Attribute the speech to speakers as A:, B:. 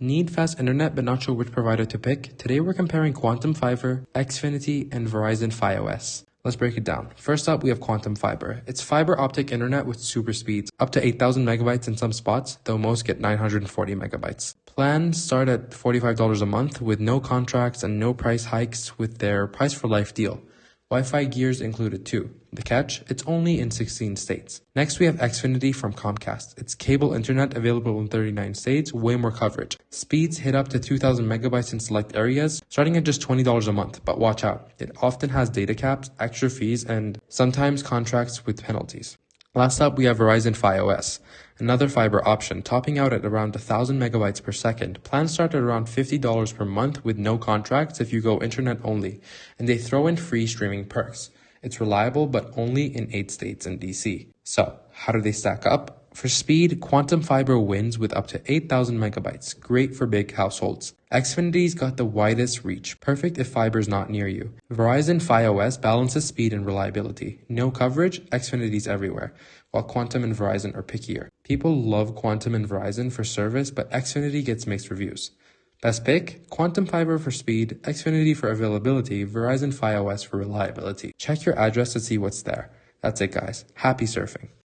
A: Need fast internet but not sure which provider to pick? Today we're comparing Quantum Fiber, Xfinity, and Verizon FiOS. Let's break it down. First up, we have Quantum Fiber. It's fiber optic internet with super speeds, up to 8,000 megabytes in some spots, though most get 940 megabytes. Plans start at $45 a month with no contracts and no price hikes with their price for life deal. Wi-Fi gears included too. The catch? It's only in 16 states. Next we have Xfinity from Comcast. It's cable internet available in 39 states, way more coverage. Speeds hit up to 2,000 megabytes in select areas, starting at just $20 a month, but watch out. It often has data caps, extra fees, and sometimes contracts with penalties. Last up, we have Verizon FiOS, another fiber option, topping out at around 1,000 megabytes per second. Plans start at around $50 per month with no contracts if you go internet only, and they throw in free streaming perks. It's reliable, but only in 8 states and DC. So, how do they stack up? For speed, Quantum Fiber wins with up to 8,000 megabytes, great for big households. Xfinity's got the widest reach, perfect if fiber's not near you. Verizon FiOS balances speed and reliability. No coverage, Xfinity's everywhere, while Quantum and Verizon are pickier. People love Quantum and Verizon for service, but Xfinity gets mixed reviews. Best pick? Quantum Fiber for speed, Xfinity for availability, Verizon FiOS for reliability. Check your address to see what's there. That's it guys. Happy surfing.